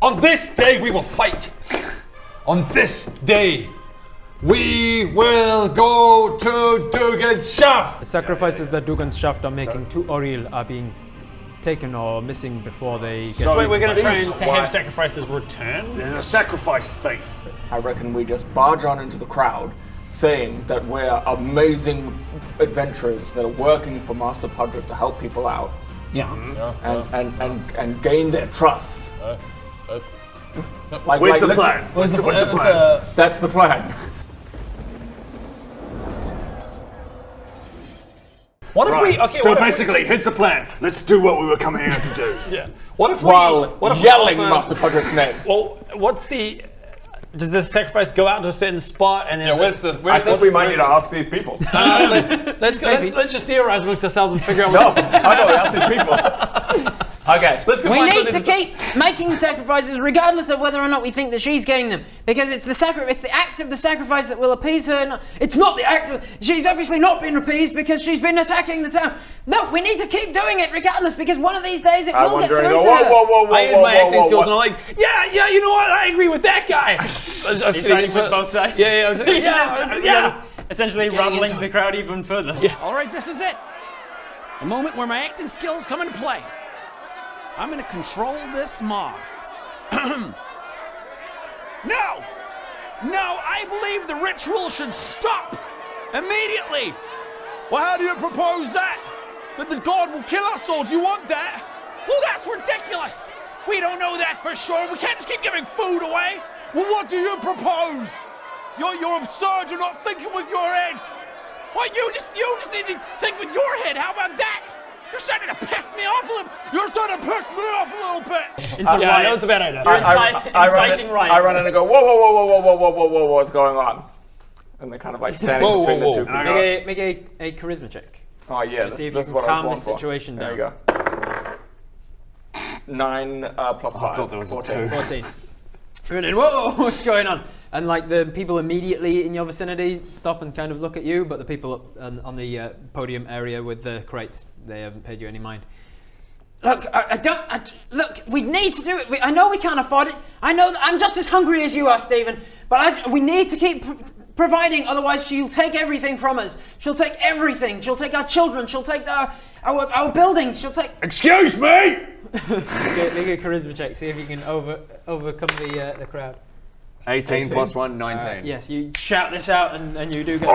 On this day we will fight. On this day we will go to Dougan Shaft. The sacrifices that Dougan Shaft are making to Oriel are being taken or missing before they get. So we're going to try and have sacrifices return? There's a sacrifice thief. I reckon we just barge on into the crowd, saying that we're amazing adventurers that are working for Master Pudrick to help people out. And gain their trust. Where's the plan? What's the plan? That's the plan. What if we? Okay. So basically, here's the plan. Let's do what we were coming here to do. Yeah. What if While yelling Master Pudrick's name. Well, what's the? Does the sacrifice go out to a certain spot and then? Yeah, where's the? I think we might need to ask these people. Let's go. Let's just theorize amongst ourselves and figure out. No, I know. We ask these people. Okay. Let's go. We need to keep making the sacrifices, regardless of whether or not we think that she's getting them, because it's the act of the sacrifice that will appease her. It's not the act of. She's obviously not been appeased because she's been attacking the town. No, we need to keep doing it regardless, because one of these days it will get through to her. I use my acting skills and I'm like, yeah, you know what? I agree with that guy. He's siding with both sides. Yeah. Essentially rumbling the crowd even further. Yeah. All right, this is it. A moment where my acting skills come into play. I'm gonna control this mob. No! No, I believe the ritual should stop immediately. Well, how do you propose that? That the god will kill us all? Do you want that? Well, that's ridiculous. We don't know that for sure. We can't just keep giving food away. Well, what do you propose? You're absurd. You're not thinking with your heads. Well, you just need to think with your head. How about that? You're starting to piss me off a little. You're starting to piss me off a little bit. Yeah, that was a bad idea. You're inciting riots. I run in and go, whoa, what's going on? And they're kind of like standing between the two people. Make a charisma check. Oh yeah, See if this you is what can I calm was this going for. situation down. There you go. 9 plus 5. I thought there was 14. 14. And then, whoa, what's going on? And like the people immediately in your vicinity stop and kind of look at you, but the people up on the podium area with the crates, they haven't paid you any mind. Look, look, we need to do it. I know we can't afford it. I know that I'm just as hungry as you are, Stephen. But we need to keep providing, otherwise she'll take everything from us. She'll take everything. She'll take our children. She'll take our buildings. She'll take... Excuse me! Make a charisma check, see if you can overcome the crowd. 18 plus 1, 19. Yes, you shout this out and you do get...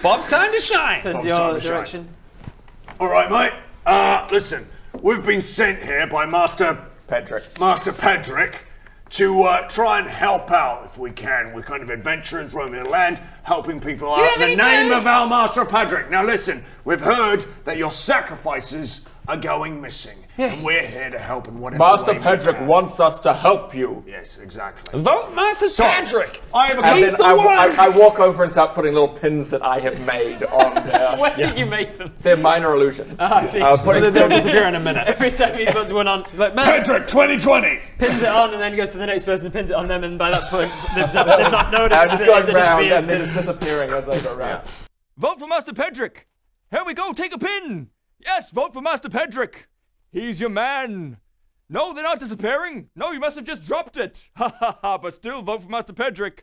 Bob's time to shine! Turns Bob's your time to shine. direction. All right, mate. Listen, we've been sent here by Master Pudrick to try and help out if we can. We're kind of adventurers roaming the land, helping people out in the name of our Master Pudrick. Now listen, we've heard that your sacrifices are going missing. Yes. And we're here to help in whatever Master way we Pudrick can. wants us to help you. Yes, exactly. Vote Master Pudrick! I have a And He's then the one! I walk over and start putting little pins that I have made on their... When did you make them? They're minor illusions. I see. So they'll disappear in a minute. Every time he puts one on, he's like, man, Pudrick 2020! pins it on, and then he goes to the next person, pins it on them, and by that point, they've not noticed. I'm just it going round disappears. and then it's disappearing as I go round. Vote for Master Pudrick. Here we go, take a pin. Yes, vote for Master Pudrick. He's your man. No, they're not disappearing. No, you must have just dropped it. Ha ha ha, but still vote for Master Pudrick.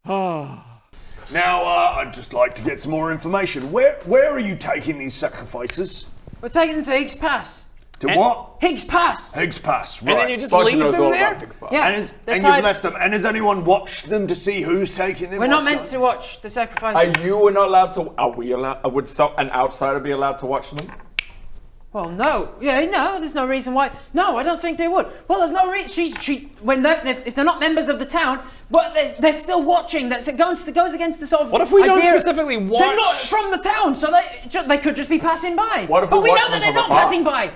Now, I'd just like to get some more information. Where are you taking these sacrifices? We're taking them to Higgs Pass. To what? Higgs Pass. Higgs Pass, right. And then you just Bunch leave knows them all there? about Higgs Pass. Yeah, And they're you've tied. left them. And has anyone watched them to see who's taking them? We're not What's meant going- to watch the sacrifice. Are you not allowed to... Are we allowed... Would an outsider be allowed to watch them? Well, no. Yeah, no. There's no reason why. No, I don't think they would. Well, there's no reason. If they're not members of the town, but they're still watching. That goes against the sort of. What if we don't idea. specifically watch? They're not from the town, so they could just be passing by. What if but we we watch know that them they're from not afar? passing by.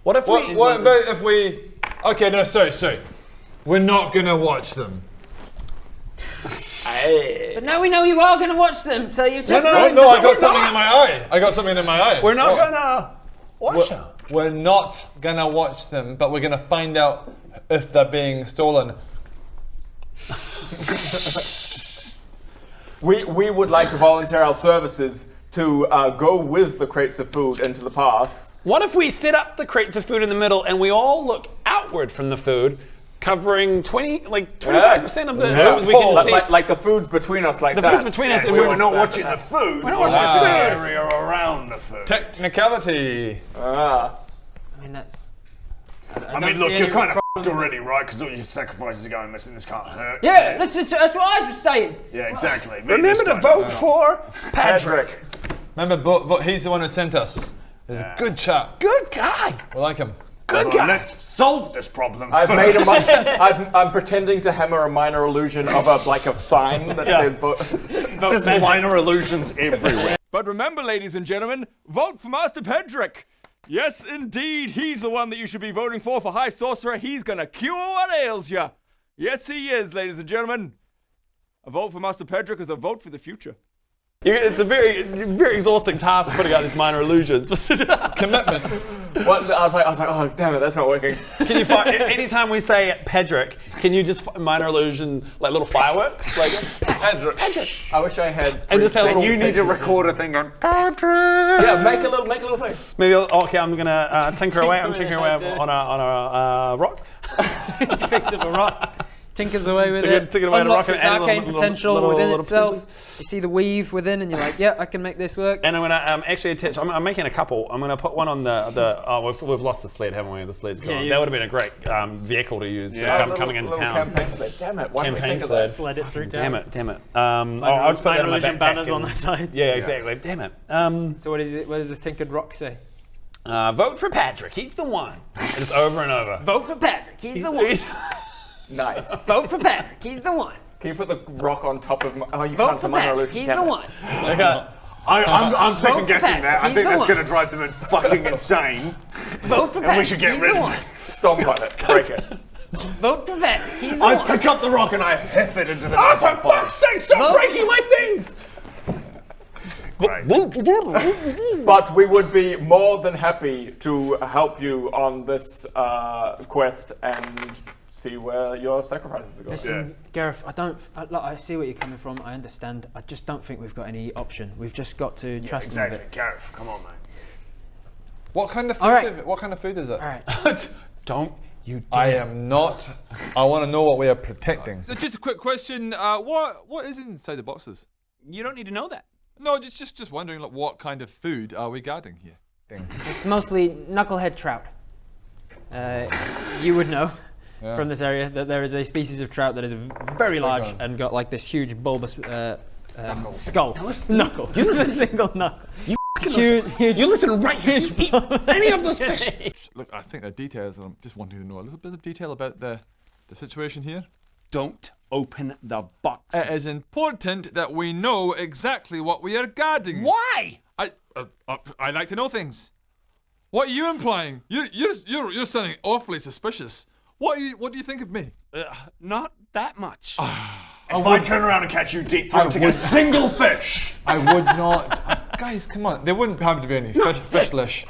What if we... What about if we... Okay, no, sorry. We're not gonna watch them. But now we know you are going to watch them, so you just. No, I got something in my eye. We're not gonna watch them. We're not gonna watch them, but we're gonna find out if they're being stolen. We would like to volunteer our services to go with the crates of food into the pass. What if we set up the crates of food in the middle and we all look outward from the food, covering 25% of the. So we can see like the food's between us, like the that. food's between us. So we're not watching the food. We're watching watching the the food. area around the food. Technicality. Ah. I mean, that's. I mean, look, you're kind of f***ed already, right? Because all your sacrifices are going missing. This can't hurt. Yeah, that's what I was saying. Yeah, exactly. Remember to vote for Patrick. Remember, but he's the one who sent us. He's a good chap. Good guy. We like him. Good Well, guy. let's solve this problem. I've first. made I'm pretending to hammer a minor illusion of a sign that said vote. Just minor illusions everywhere. But remember, ladies and gentlemen, vote for Master Pedrick. Yes, indeed, he's the one that you should be voting for High Sorcerer. He's gonna cure what ails ya. Yes, he is, ladies and gentlemen. A vote for Master Pedrick is a vote for the future. It's a very, very exhausting task putting out these minor illusions. Commitment. What? I was like, oh damn it, that's not working. Can you find anytime we say Pedrick, can you just minor illusion like little fireworks, like Pedrick? I wish I had. And just have a little. You need to record a thing on Patrick. Yeah, make a little thing. Maybe okay. I'm gonna tinker away. I'm tinkering away on a rock. You fix up a rock, tinkers away with it, Tinker away on a rock unlocks its and add arcane little- potential little- within little itself. potentials. You see the weave within, and you're like, yeah, I can make this work. And I'm gonna actually attach. I'm making a couple. I'm gonna put one on the. Oh, we've lost the sled, haven't we? The sled's gone. Yeah, That would have been a great vehicle to use coming into town. Campaign sled. Damn it! Why didn't we Campaign think of sled. that? Sled it through town. Damn it. I'll just put that in my illusion backpack. banners and- on the sides. Yeah, exactly. Damn it. So what is it? What does this tinkered rock say? Vote for Patrick. He's the one. And it's over and over. Vote for Patrick. He's the one. Nice. Vote for Patrick. He's the one. Can you put the rock on top of my? Oh, you Vote can't. for It's a minor Patrick. illusion. He's Damn the it. one. Okay. I'm second guessing Patrick. that. I He's think the that's one. going to drive them fucking insane. Vote for Patrick. And we should get He's rid the of one. it. Stomp on it. Break it. Vote for Patrick. He's the I one. pick up the rock and I heft it into the Oh, for fuck's sake, stop Vote- breaking my things! But we would be more than happy to help you on this quest and see where your sacrifices are going. Listen, Gareth, I see where you're coming from. I understand. I just don't think we've got any option. We've just got to trust them a Exactly. bit. Gareth, come on, man. What kind of food? All right. What kind of food is it? All right. Don't you I dare. am not. I want to know what we are protecting. So just a quick question. What is inside the boxes? You don't need to know that. No, just wondering, like, what kind of food are we guarding here? It's mostly knucklehead trout. You would know from this area that there is a species of trout that is very large and got like this huge bulbous skull. Knuckle. You listen. Single knuckle. Huge. You listen right here. You eat any of those fish. Look, I think the details, and I'm just wanting to know a little bit of detail about the situation here. Don't open the box. It is important that we know exactly what we are guarding. Why? I like to know things. What are you implying? You're sounding awfully suspicious. What do you think of me? Not that much. If I turn around and catch you deep throating a single fish. I would not. Guys, come on. There wouldn't have to be any fishlish.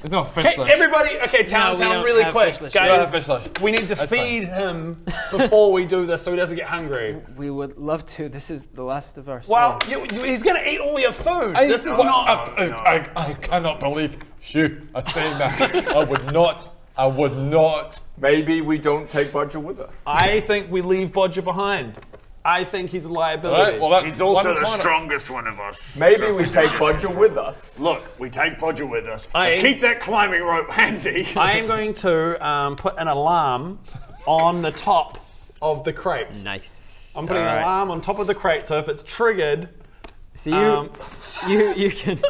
There's no fishlish. Everybody, town, we don't really have quick. fish lish. We don't Guys, have fishlish. we need to That's feed him before we do this so he doesn't get hungry. We would love to. This is the last of our Well, story. he's going to eat all your food. This is What? not... I cannot believe you are saying that. I would not. I would not. Maybe we don't take Bodger with us. I think we leave Bodger behind. I think he's a liability. Right, well, that's He's also one the corner. strongest one of us. Maybe we take Bodger with us. Look, we take Bodger with us. I- Keep that climbing rope handy. I am going to put an alarm on the top of the crate. Nice. I'm putting an alarm on top of the crate, so if it's triggered, So you can.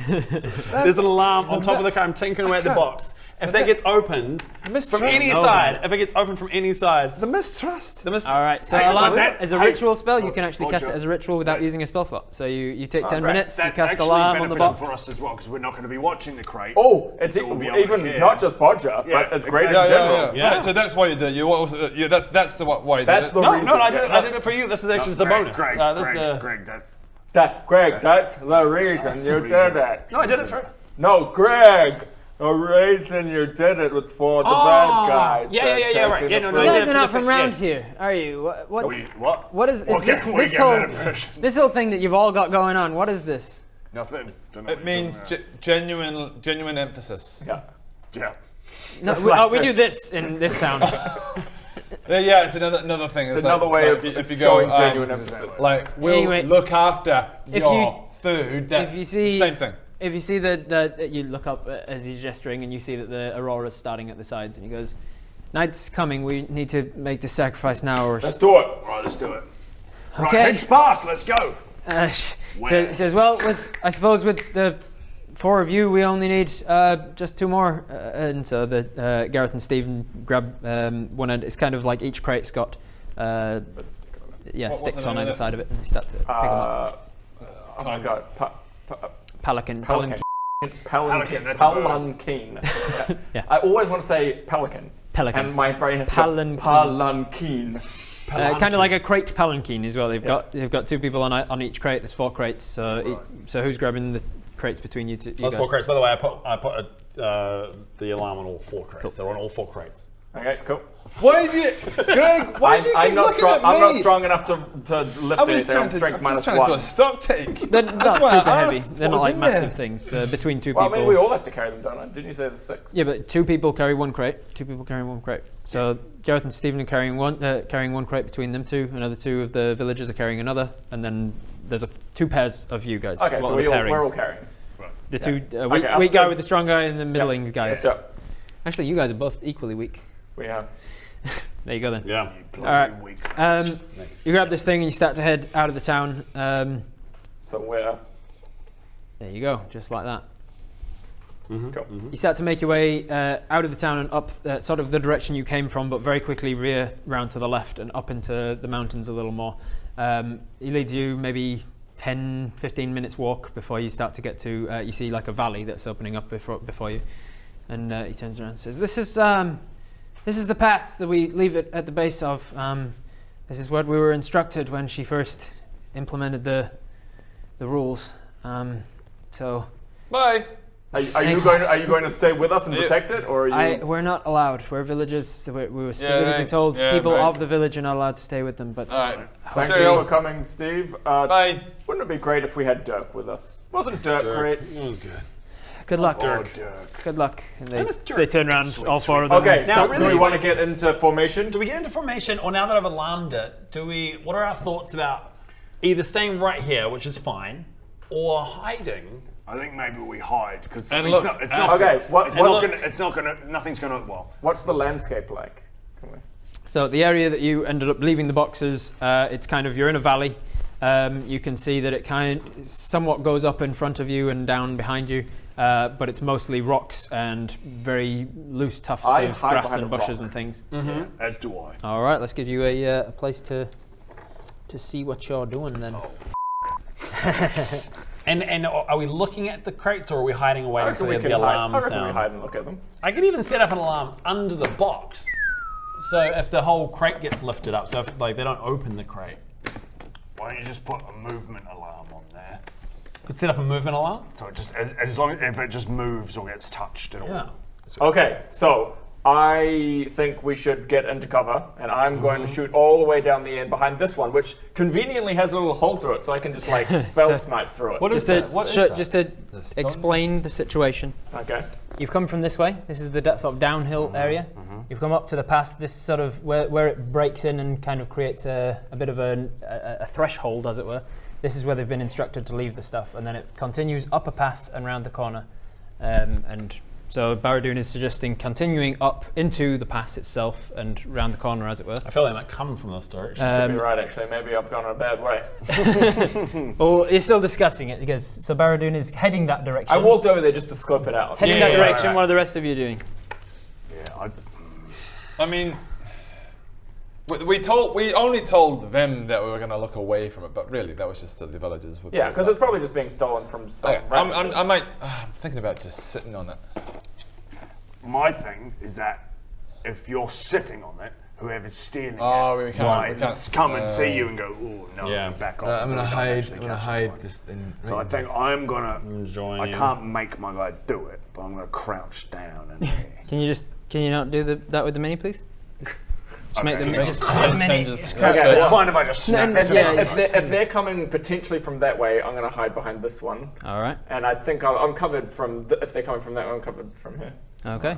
there's an alarm on top of the crate. I'm tinkering away at the box. If that gets opened from any side, if it gets opened from any side, The mistrust. the mist. All right. So Hey, alarm that- as a hey, ritual spell, you can actually cast it Roger. as a ritual without using a spell slot. So you take 10 Right, minutes, you that's cast actually alarm on the beneficial box. for us as well, because we're not going to be watching the crate. Oh, it's So we'll be able to even hear. not just Bodger, Yeah, but it's great exactly. in general. Yeah. So that's why you did. You what was it? Yeah, that's the why. You That's did the it. reason. No, I did it for you. This is actually the bonus. Greg, This is Greg, the- Greg, that's... Greg, that's the reason you reason. did it. No, I did it for. No, Greg, the reason you did it was for the bad guys. yeah, that yeah, kept right. in Yeah, the no, You I fridge. guys did are it not for from the- round yeah. here, are you? What's What? what is What this can we this get whole that impression? this whole thing that you've all got going on? What is this? Nothing. Don't know It what means you're genuine emphasis. Yeah. talking about. Yeah. No, It's we, like we do this. this in this town. Yeah, it's another thing. It's another way of if you showing go, genuine emphasis. Like, we'll Anyway, look after if your food. if you see same thing. If you see that you look up as he's gesturing and you see that the aurora's starting at the sides, and he goes, "Night's coming. We need to make the sacrifice now." Or Let's do it. Right, let's do it. Okay. Right, heads past, let's go. So he says, "Well, I suppose with the 4 of you, we only need just 2 more." And so Gareth and Stephen grab one end. It's kind of like each crate's got sticks on either side of it, and they start to pick them up. Oh my god. Pelican. Palanquin. That's a bird. Palanquin. Yeah. I always want to say pelican. Pelican. And my brain has Palanquin. Palanquin. Kind of like a crate palanquin as well. They've got 2 people on each crate. There's 4 crates. So who's grabbing the crates between you two? That's 4 crates. By the way, I put the alarm on all 4 crates. Cool. They're on all 4 crates. Okay, cool. Why is it, Greg? Why do you keep looking at me? I'm not strong enough to lift anything. I'm strength minus 1. I'm just trying to do a stock take. They're not super heavy. They're not like massive things. Between 2 people. Well, I mean, we all have to carry them, don't I? Didn't you say the 6? Yeah, but 2 people carry 1 crate. 2 people carrying 1 crate. So Gareth and Stephen are carrying one crate between them 2. Another 2 of the villagers are carrying another, and then there's 2 pairs of you guys. Okay, so we're all carrying. The 2 weak guy with the strong guy and the middling guys. Yeah. Actually, you guys are both equally weak. We have. There you go then. Yeah. All right. You grab this thing and you start to head out of the town. So where? There you go, just like that. Cool. You start to make your way out of the town and up sort of the direction you came from, but very quickly rear round to the left and up into the mountains a little more. He leads you maybe 10, 15 minutes walk before you start to get to, you see like a valley that's opening up before you. And he turns around and says, This is the pass that we leave it at the base of. This is what we were instructed when she first implemented the rules. So. Bye. Are you going to stay with us and protect it, or are you? We're not allowed. We're villagers. We were specifically told people of the village are not allowed to stay with them. But thank you for coming, Steve. Bye. Wouldn't it be great if we had Dirk with us? Wasn't Dirk great? It was good. Good luck, Dirk. Good luck. And they turn around, all 4 of them. Okay, now do we want to get into formation? Do we get into formation, or now that I've alarmed it, what are our thoughts about either staying right here, which is fine, or hiding? I think maybe we hide because nothing's gonna. Well, what's the landscape like? So the area that you ended up leaving the boxes, it's kind of, you're in a valley. You can see that it kind of somewhat goes up in front of you and down behind you, but it's mostly rocks and very loose tufts of grass and bushes and things. Mm-hmm. As do I. All right, let's give you a place to see what you're doing then. Oh. And are we looking at the crates, or are we hiding away for the alarm sound? I reckon we hide and look at them. I could even set up an alarm under the box, so if the whole crate gets lifted up, so if they don't open the crate. Why don't you just put a movement alarm on there? Could set up a movement alarm. So it just as long as if it just moves or gets touched at all. Yeah. Okay, so I think we should get into cover, and I'm going to shoot all the way down the end behind this one, which conveniently has a little hole through it, so I can just like spell snipe through it. Just to explain the situation. Okay. You've come from this way. This is the sort of downhill area. You've come up to the pass. This sort of where it breaks in and kind of creates a bit of a threshold, as it were. This is where they've been instructed to leave the stuff, and then it continues up a pass and round the corner. And so Barradoon is suggesting continuing up into the pass itself and round the corner, as it were. I feel like they might come from this direction. Could be right, actually. Maybe I've gone a bad way. Well, you're still discussing it, because so Barradoon is heading that direction. I walked over there just to scope it out. Heading that direction. What are the rest of you doing? Yeah, I mean, we only told them that we were going to look away from it, but really that was just the villagers. Yeah, because it's probably just being stolen from some. Okay. I'm thinking about just sitting on it. My thing is that if you're sitting on it, whoever's stealing it we can't come and see you and go, oh no, back off. I'm gonna hide this in. So I think I'm gonna join. I can't make my guy do it, but I'm gonna crouch down and. Can you not do that with the mini, please? Just make them just mini. Okay, it's fine if I just snap. If they're coming potentially from that way, I'm gonna hide behind this one. All right. And I think I'm covered from. If they're coming from that way, I'm covered from here. Okay.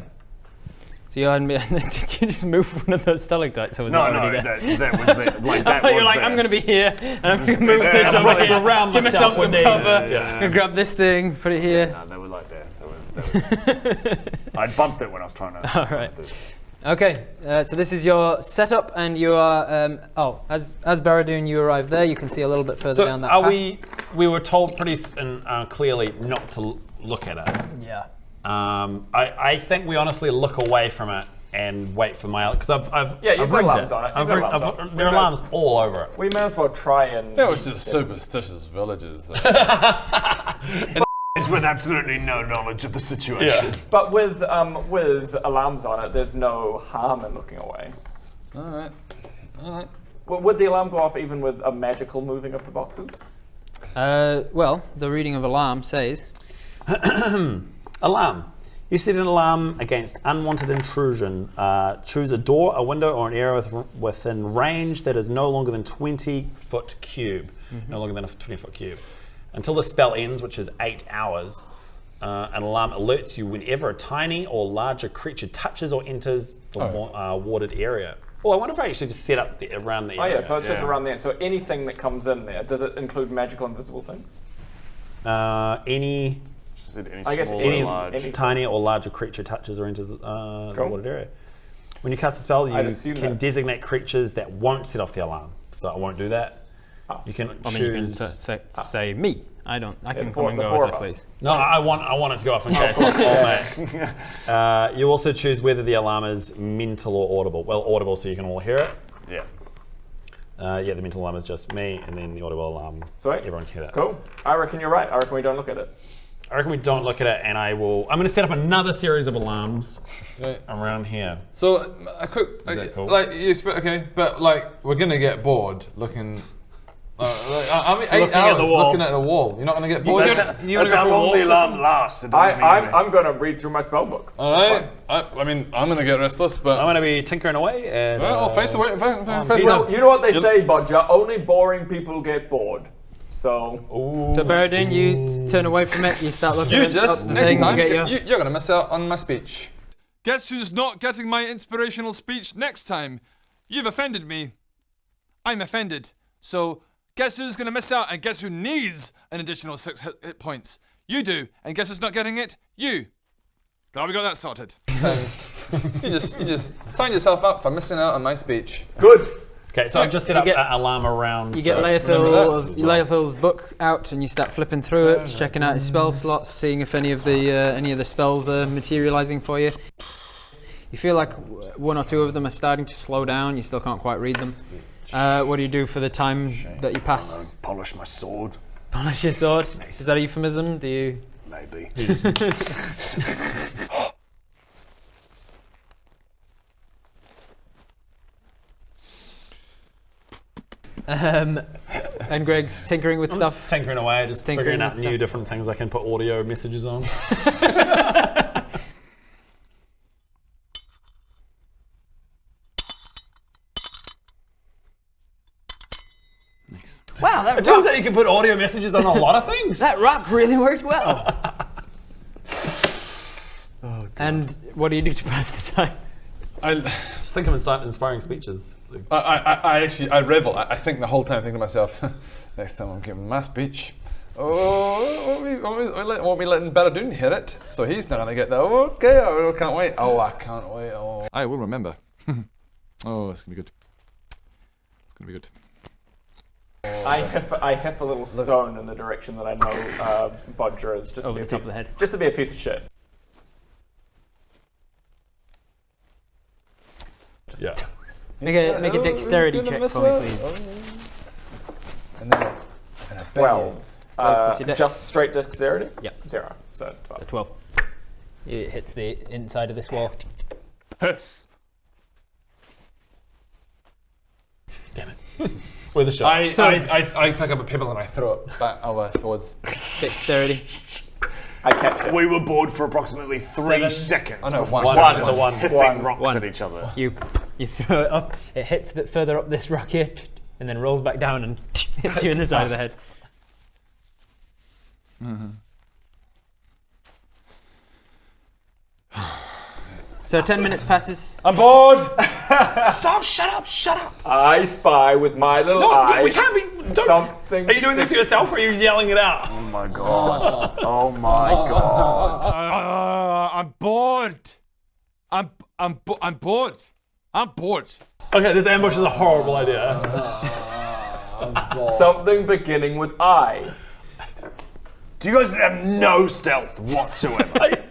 So you're did you just move one of those stalactites? Or was No, that no, already there? that was there. Like, that was You're like, there. I'm gonna be here, and I'm gonna move this over here. surround Give myself myself some with these. cover. Yeah. I'm gonna grab this thing, put it here. No, they were like there. I bumped it when I was trying to. All right. Okay, so this is your setup, and you are. As Barradoon, you arrive there. You can see a little bit further down that path. we were told pretty clearly not to look at it. Yeah. I think we honestly look away from it and wait for my because I've you've I've got rigged alarms on it. You've got alarms on it. there are alarms all over it. We may as well try and. That was just superstitious villagers. It's with absolutely no knowledge of the situation. But with alarms on it, there's no harm in looking away. Alright. Would the alarm go off even with a magical moving of the boxes? Well, the reading of alarm says. Alarm. You set an alarm against unwanted intrusion. Choose a door, a window, or an area within range that is no longer than 20-foot cube. No longer than a 20-foot cube. Until the spell ends, which is 8 hours, an alarm alerts you whenever a tiny or larger creature touches or enters the warded area. Oh, I wonder if I actually just set up around the area. Oh yeah, so it's just around there. So anything that comes in there, does it include magical invisible things? Any I guess any tiny or larger creature touches or enters the warded area. When you cast a spell, you can designate creatures that won't set off the alarm. So I won't do that. You can choose. You can say me. I don't. I can come and go as I please. No, I want it to go off in case. You also choose whether the alarm is mental or audible. Well, audible, so you can all hear it. Yeah. The mental alarm is just me, and then the audible alarm. Sweet. Everyone can hear that. Cool. I reckon you're right. I reckon we don't look at it. I reckon we don't look at it, and I'm going to set up another series of alarms around here. So a quick, Is that cool? like but like we're gonna get bored looking. I mean, 8 Looking at hours the wall. looking at the wall. You're not gonna get bored. That's how long the alarm lasts. I'm going to read through my spell book. All right. I mean, I'm gonna get restless, but I'm going to be tinkering away. And, face away. You know what they say, Bodger? Only boring people get bored. So. So Barradoon, you turn away from it. You start looking You at just up the next thing. time You get your. you're gonna miss out on my speech. Guess who's not getting my inspirational speech next time? You've offended me. I'm offended. So, guess who's gonna miss out and guess who needs an additional 6 hit points? You do. And guess who's not getting it? You. Glad we got that sorted. You just signed yourself up for missing out on my speech. Good. Okay, so I've just set up an alarm around. You get Leothil's book out and you start flipping through it, checking out his spell slots, seeing if any of the spells are materializing for you. You feel like one or two of them are starting to slow down. You still can't quite read them. What do you do for the time that you pass? Polish my sword. Polish your sword. Is that a euphemism? Do you? Maybe. And Greg's tinkering with stuff. Tinkering away, just figuring out new different things I can put audio messages on. Nice. Wow, It turns out you can put audio messages on a lot of things. That rock really worked well. And what do you do to pass the time? I just think of inspiring speeches. I revel. I think the whole time, thinking to myself, next time I'm giving my speech, won't be letting Barradoon hear it, so he's not going to get that. Okay, I can't wait. I can't wait. I will remember. Oh, it's going to be good. It's going to be good. I hef a little stone in the direction that I know Bodger is, just over the top of the head. Just to be a piece of shit. Yeah. Make a dexterity check for me, please. And then a 12. Plus your dex. Just straight dexterity? Yep. 0. So 12. So 12. It hits the inside of this wall. Hiss. Damn it. With a shot. I pick up a pebble and I throw it back over towards dexterity. I catch it. We were bored for approximately 3 seconds. Oh no, before one. we started hitting rocks at each other. You throw it up. It hits further up this rock here, and then rolls back down and hits you in the side of the head. So 10 minutes passes. I'm bored. Stop! Shut up! I spy with my little eye. We can't be. Something. Are you doing this to yourself, or are you yelling it out? Oh my god. Oh my god. I'm bored. I'm bored. I'm bored. Okay, this ambush is a horrible idea. Something beginning with I. Do you guys have no stealth whatsoever?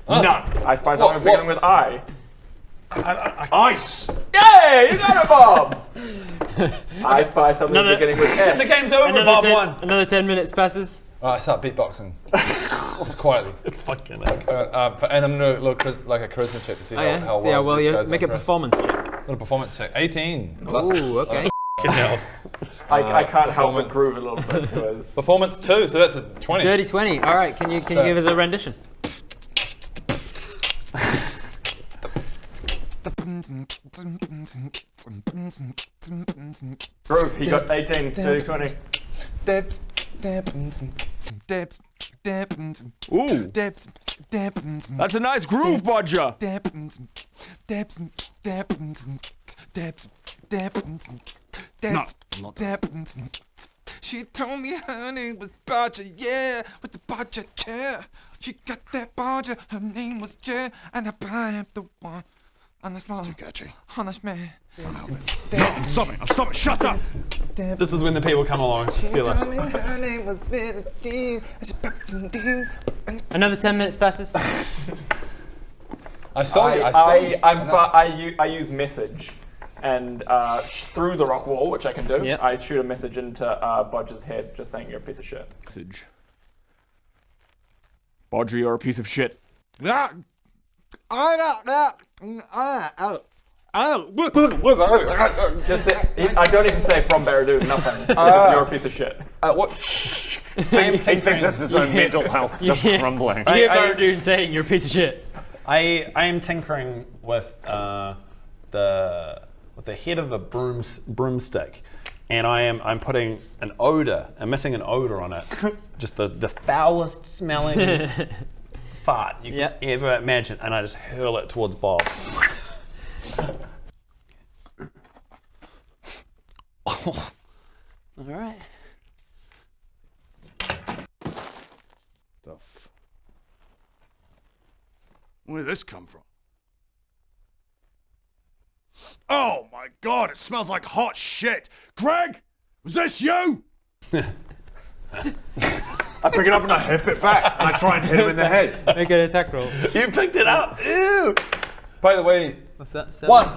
None. I spy something beginning with I. Ice. Yay! You got it, Bob! I spy something beginning with S. The game's over, Bob won. Another 10 minutes passes. I start beatboxing. Just quietly. Fucking hell. And I'm gonna look like a charisma check to see how See how well these you guys make a impressed. performance check. Got a performance check. 18. Plus, Ooh, okay. I can't help but groove a little bit to his. Performance 2, so that's a 20. Dirty 20. All right, can you give us a rendition? Groove, he got 18, dirty 20. Ooh. That's a nice groove, Bodger. No, not that. She told me her name was Bodger, yeah, with the Bodger chair. She got that Bodger, her name was Jer, and I am the one. Honest man. Too catchy. Honest man. No, stop it, shut up. This is when the people come along. Steal it. Her name was Viva. Another 10 minutes passes. I use message, and through the rock wall, which I can do, Yep. I shoot a message into Bodger's head, just saying you're a piece of shit. Message. Bodger, you're a piece of shit. I don't even say from Baradu, nothing. Because you're a piece of shit. What? He thinks that's his own mental health just crumbling. You hear Baradu saying you're a piece of shit. I am tinkering with the head of a broomstick, and I'm putting emitting an odor on it, just the foulest smelling fart you can ever imagine, and I just hurl it towards Bob. All right. Where did this come from? Oh my god, it smells like hot shit. Greg, was this you? I pick it up and I hit it back, and I try and hit him in the head. Make an attack roll. You picked it up. Ew. By the way, What's that? 7? 1.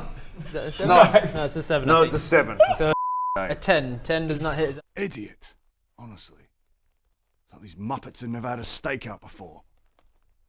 Is that a 7? No. No, it's a 7. No, I it's a think. 7. So a 10. 10 does not hit. Idiot. Honestly. It's like these Muppets have never had a stakeout before.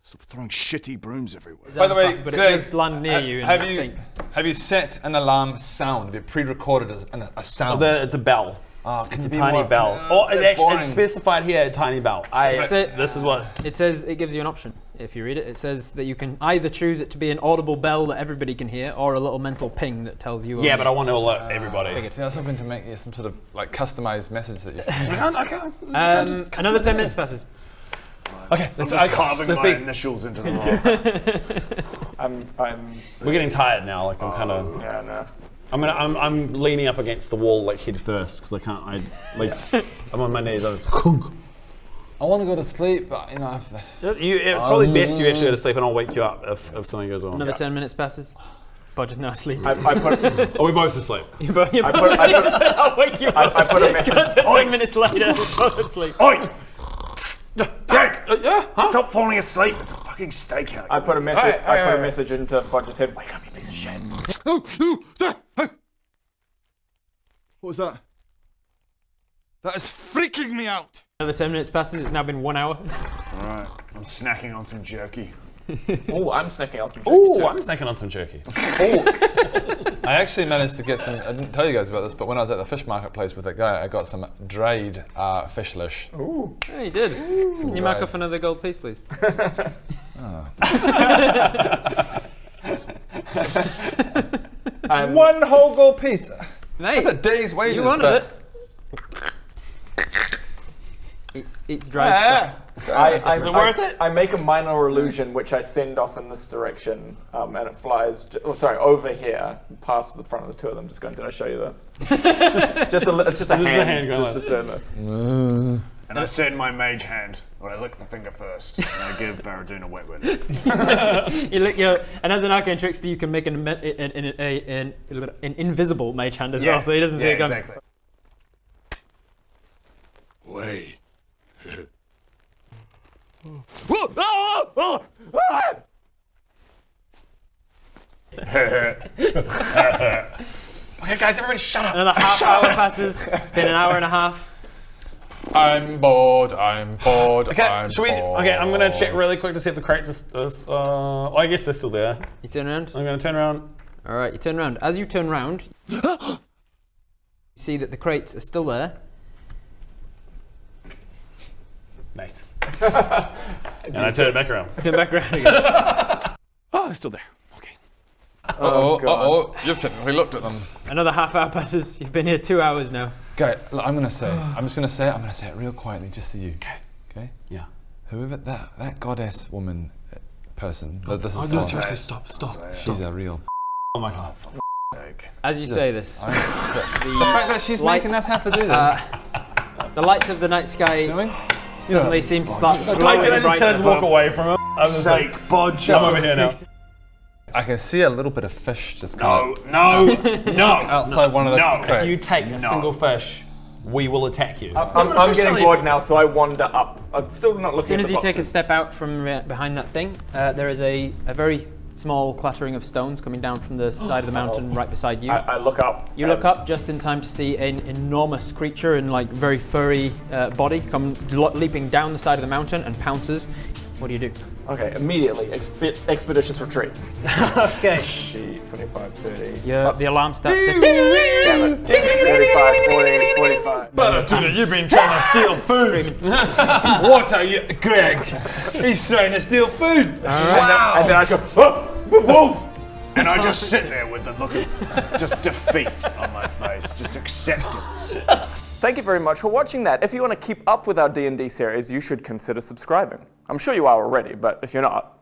Stop throwing shitty brooms everywhere. by the way, But Greg, it does land near you and have it you stinks. have you set an alarm sound? Have you pre-recorded a sound? It's a bell. Can It's you a be tiny more- bell. Oh, That's boring. it's specified here, a tiny bell. This is what. It says it gives you an option. If you read it, it says that you can either choose it to be an audible bell that everybody can hear, or a little mental ping that tells you. Yeah, but I want to alert everybody. See, that's something to make you some sort of like customized message that you. I can't. Another 10 minutes passes. Okay, I'm carving my initials into the rock. We're getting tired now. Like I'm kind of. Yeah, no. I'm leaning up against the wall like head first because I can't. I'm on my knees. I want to go to sleep, but you know. It's probably best you actually go to sleep, and I'll wake you up if something goes on. Another 10 minutes passes. Bodger's now asleep. I put. Are we both asleep? I'll wake you up. I put a message. 10 minutes later, we're both asleep. Oi! Greg! Stop falling asleep. It's a fucking stakeout. I put a message. I put a message into Bodger's head. Wake up, you piece of shit. What was that? That is freaking me out. Another 10 minutes passes. It's now been 1 hour. Alright, I'm snacking on some jerky. Oh, I'm snacking on some. Oh, I'm snacking on some jerky. I actually managed to get some. I didn't tell you guys about this, but when I was at the fish marketplace with that guy, I got some dried fishlish. Ooh. Yeah, you did. Can you mark off another gold piece, please? One whole gold piece. Mate, That's a day's wages. you wanted but it. It's dried Is it worth it? I make a minor illusion which I send off in this direction, and it flies. Over here, past the front of the two of them. Just going. Did I show you this? It's just a hand. Just to turn this. And I send my mage hand, where I lick the finger first, and I give Baradun a wet one. You lick and as an arcane trickster, you can make an invisible mage hand as well, so he doesn't see it coming. Exactly. Wait. Okay, guys, everybody shut up. Another half hour passes. It's been an hour and a half. I'm bored. Okay, I'm gonna check really quick to see if the crates I guess they're still there. You turn around? I'm gonna turn around. All right, you turn around. As you turn around, you see that the crates are still there. Nice. And I turn it back around. Turn back around again. Oh, they're still there. Okay. You've technically looked at them. Another half hour passes. You've been here 2 hours now. Okay, look, I'm just gonna say it real quietly, just to you. Okay? Yeah. Whoever that goddess woman person, this is no, for, seriously, stop. she's a real. Oh my god. As you say this, The fact that she's making us have to do this. the lights of the night sky suddenly seem to start glowing I just brighter. kind of walk away from him. I'm just like, Bodge. I'm over here now. I can see a little bit of fish just No, kind no. outside one of the crates. If you take a single fish, we will attack you. I'm getting bored now, so I wander up. I'm still not looking. As soon at as the you take a boxes. step out from behind that thing, there is a very small clattering of stones coming down from the side of the mountain right beside you. I look up. You look up just in time to see an enormous creature in like very furry body come leaping down the side of the mountain and pounces. What do you do? Okay, immediately expeditious retreat. Okay. 25, 30. Yeah. The alarm starts to. Damn it. 35, 40, 45. But you've been trying to steal food. What are you, Greg? He's trying to steal food. Wow. And then I go, oh, the wolves! And I just sit there with the look of just defeat on my face, just acceptance. Thank you very much for watching that. If you want to keep up with our D&D series, you should consider subscribing. I'm sure you are already, but if you're not,